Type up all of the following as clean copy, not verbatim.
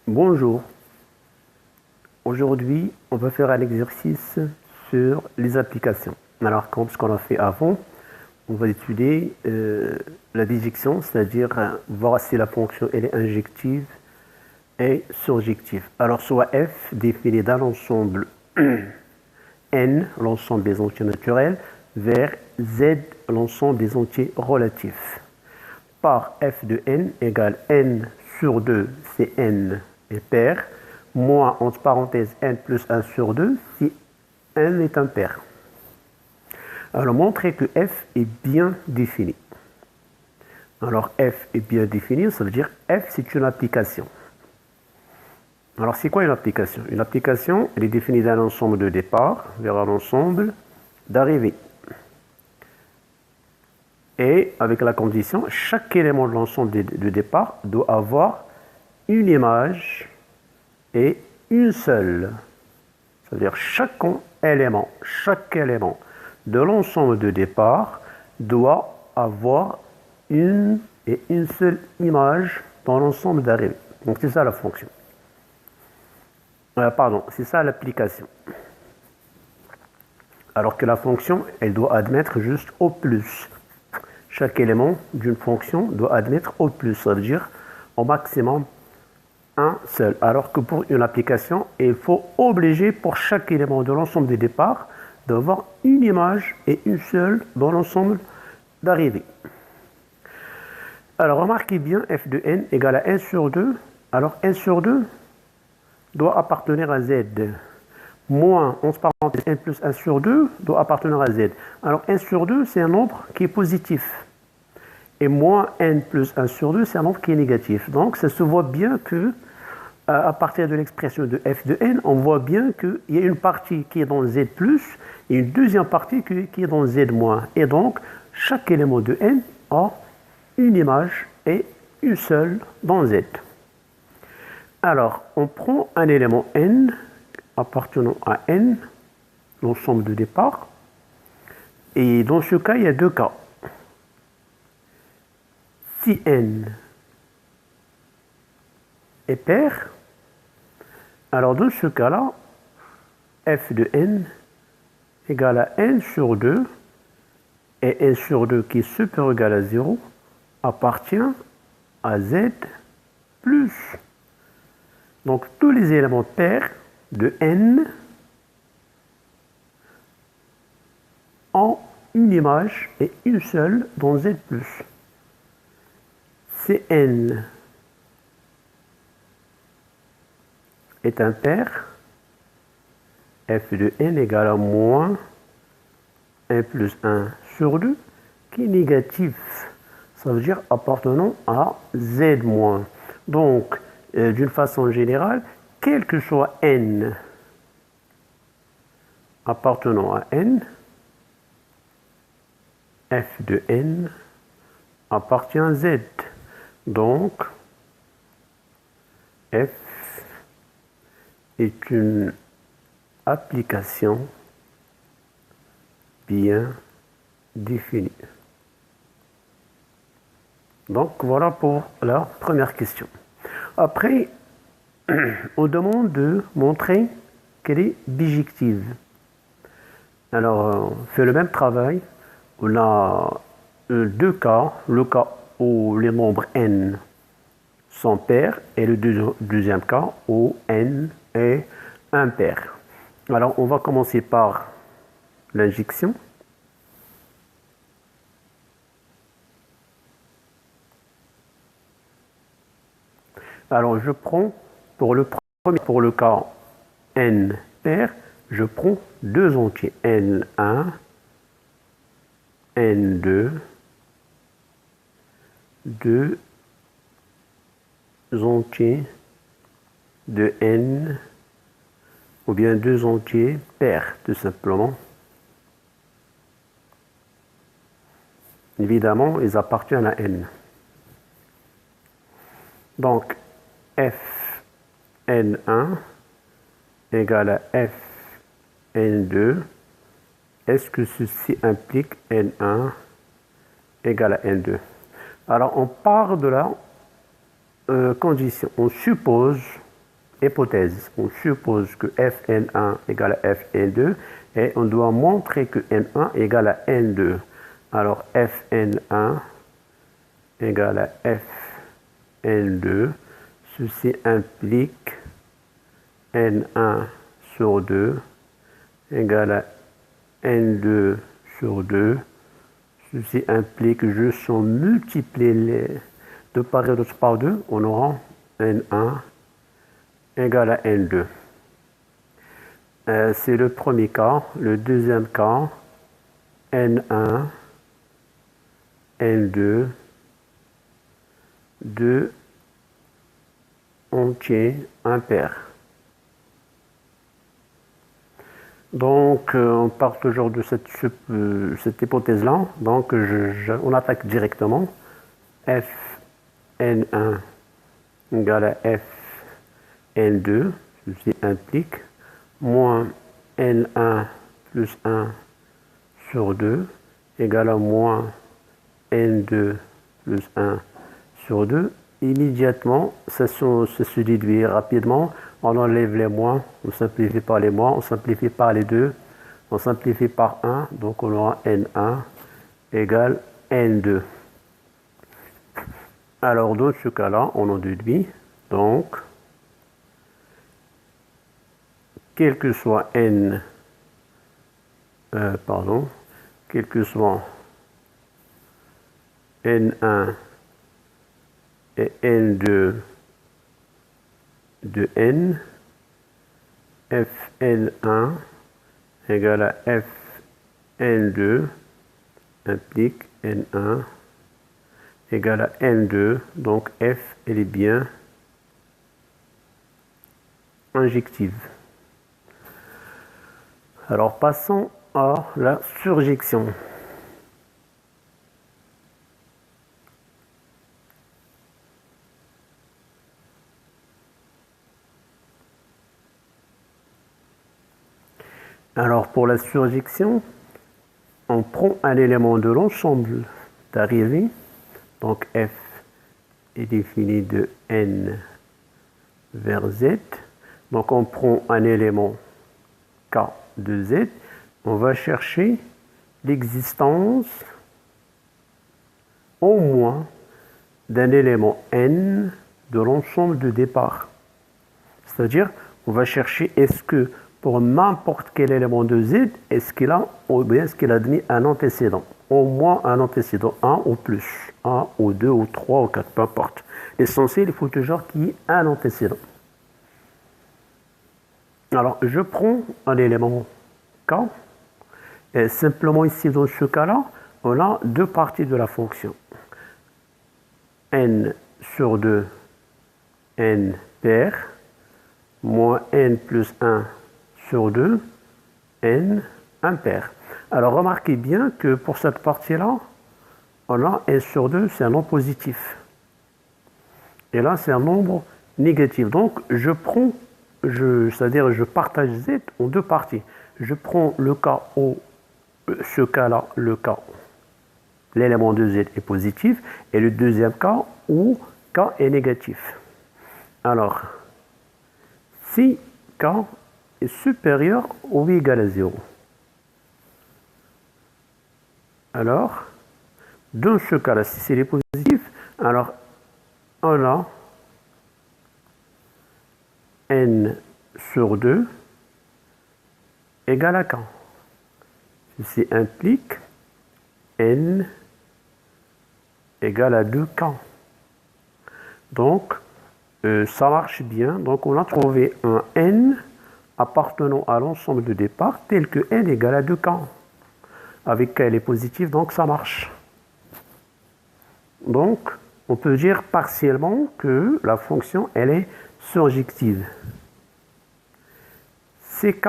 Bonjour, aujourd'hui on va faire un exercice sur les applications. Alors comme ce qu'on a fait avant, on va étudier la disjection, c'est-à-dire voir si la fonction elle est injective et surjective. Alors soit f défini d'un ensemble n, l'ensemble des entiers naturels, vers z, l'ensemble des entiers relatifs. Par f de n égale n sur 2, c'est n est pair, moins entre parenthèses n plus 1 sur 2 si n est impair. Alors montrer que f est bien défini. Alors f est bien défini, ça veut dire f c'est une application. Alors c'est quoi une application? Une application, elle est définie d'un ensemble de départ vers un ensemble d'arrivée. Et avec la condition, chaque élément de l'ensemble de départ doit avoir une image et une seule. C'est-à-dire chaque élément de l'ensemble de départ doit avoir une et une seule image dans l'ensemble d'arrivée. Donc c'est ça la fonction. C'est ça l'application. Alors que la fonction, elle doit admettre juste au plus. Chaque élément d'une fonction doit admettre au plus, ça veut dire au maximum un seul. Alors que pour une application, il faut obliger pour chaque élément de l'ensemble des départs d'avoir une image et une seule dans l'ensemble d'arrivée. Alors remarquez bien f de n égale à 1 sur 2. Alors 1 sur 2 doit appartenir à z. Moins, entre parenthèses, 1 plus 1 sur 2 doit appartenir à z. Alors 1 sur 2, c'est un nombre qui est positif. Et moins n plus 1 sur 2, c'est un nombre qui est négatif. Donc ça se voit bien que, à partir de l'expression de f de n, on voit bien qu'il y a une partie qui est dans z plus et une deuxième partie qui est dans z moins. Et donc, chaque élément de n a une image et une seule dans z. Alors, on prend un élément n appartenant à n, l'ensemble de départ, et dans ce cas, il y a deux cas. Si n est pair, alors dans ce cas-là, f de n égale à n sur 2, et n sur 2 qui est supérieur ou égal à 0 appartient à z plus. Donc tous les éléments pairs de n ont une image et une seule dans z plus. Si n est impair, f de n égale à moins 1 plus 1 sur 2 qui est négatif. Ça veut dire appartenant à z moins. Donc, d'une façon générale, quel que soit n appartenant à n, f de n appartient à z. Donc, f est une application bien définie. Donc, voilà pour la première question. Après, on demande de montrer qu'elle est bijective. Alors, on fait le même travail. On a deux cas. Le cas où les nombres n sont pairs et le deuxième cas où n est impair. Alors, on va commencer par l'injection. Alors, je prends pour le cas n pair, je prends deux entiers, n1, n2, deux entiers de n, ou bien deux entiers pairs, tout simplement. Évidemment, ils appartiennent à n. Donc, f n1 égale à f n2. Est-ce que ceci implique n1 égale à n2? Alors, on part de la condition. On suppose hypothèse. On suppose que Fn1 égale à Fn2 et on doit montrer que N1 égale à N2. Alors Fn1 égale à Fn2. Ceci implique N1 sur 2 égale à N2 sur 2. Ceci implique que je sens multiplier les deux par et d'autre par 2. On aura N1 égale à N2. C'est le premier cas. Le deuxième cas, N1, N2, 2 entiers impair. Donc, on part toujours de cette hypothèse-là. Donc, on attaque directement. Fn1 égale à Fn2. Ceci implique moins N1 plus 1 sur 2 égale à moins N2 plus 1 sur 2. Immédiatement, ça se déduit rapidement. On enlève les moins, on simplifie par les moins, on simplifie par les 2, on simplifie par 1, donc on aura N1 égale N2. Alors dans ce cas-là, on en déduit, donc, quel que soit quel que soit N1 et N2 de N, Fn1 égale à Fn2 implique N1 égale à N2, donc F elle est bien injective. Alors passons à la surjection. Alors pour la surjection, on prend un élément de l'ensemble d'arrivée, donc F est défini de N vers Z, donc on prend un élément K de Z, on va chercher l'existence au moins d'un élément N de l'ensemble de départ. C'est-à-dire, on va chercher est-ce que pour n'importe quel élément de Z, est-ce qu'il a ou bien est-ce qu'il a admis un antécédent. Au moins un antécédent, 1 ou plus, 1 ou 2 ou 3 ou 4, peu importe. L'essentiel, il faut toujours qu'il y ait un antécédent. Alors, je prends un élément K, et simplement ici, dans ce cas-là, on a deux parties de la fonction. N sur 2, N pair, moins N plus 1 sur 2, N impair. Alors remarquez bien que pour cette partie-là, on a N sur 2, c'est un nombre positif. Et là, c'est un nombre négatif. Donc, c'est-à-dire je partage Z en deux parties. Je prends le cas où, ce cas-là, le cas, l'élément de Z est positif, et le deuxième cas où K est négatif. Alors, si K est supérieur ou égal à 0. Alors, dans ce cas-là, si c'est positif, alors on a N sur 2 égale à K. Ceci implique N égale à 2K. Donc, ça marche bien. Donc, on a trouvé un N appartenant à l'ensemble de départ tel que N égale à 2K. Avec K, elle est positive, donc ça marche. Donc, on peut dire partiellement que la fonction, elle est surjective. CK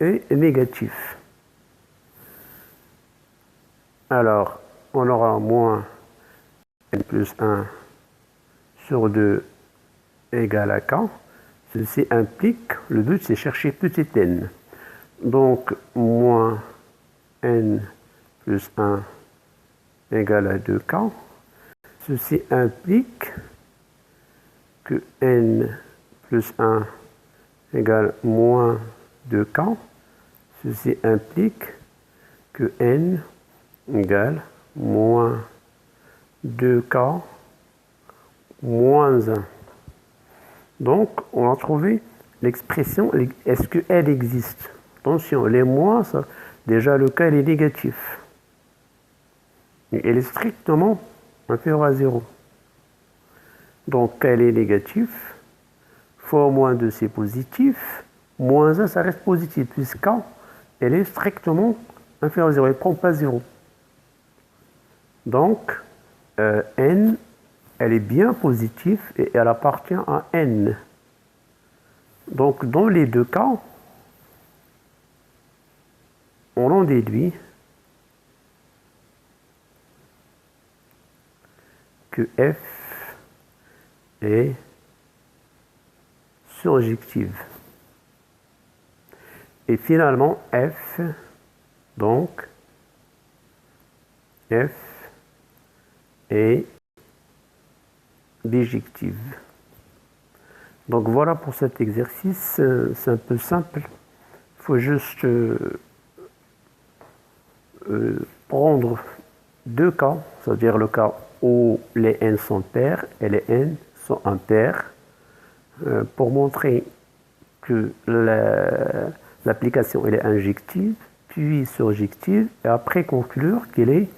est négatif. Alors, on aura moins N plus 1 sur 2 égale à K. Ceci implique, le but c'est chercher petit n. Donc, moins N plus 1 égale à 2K. Ceci implique que N plus 1 égale moins 2k. Ceci implique que n égale moins 2k moins 1. Donc, on a trouvé l'expression, est-ce qu'elle existe? Attention, les moins, ça, déjà le cas il est négatif. Elle est strictement inférieure à 0. Donc, elle est négatif, fois moins 2 c'est positif, moins 1 ça reste positif, puisque elle est strictement inférieure à 0, elle ne prend pas 0. Donc, n, elle est bien positive et elle appartient à n. Donc, dans les deux cas, on en déduit que f est surjective. Et finalement, f, donc, f est bijective. Donc voilà pour cet exercice, c'est un peu simple. Il faut juste prendre deux cas, c'est-à-dire le cas où les n sont pairs et les n sont impaires, pour montrer que l'application elle est injective, puis surjective, et après conclure qu'elle est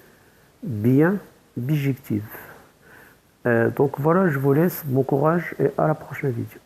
bien bijective. Donc voilà, je vous laisse, bon courage et à la prochaine vidéo.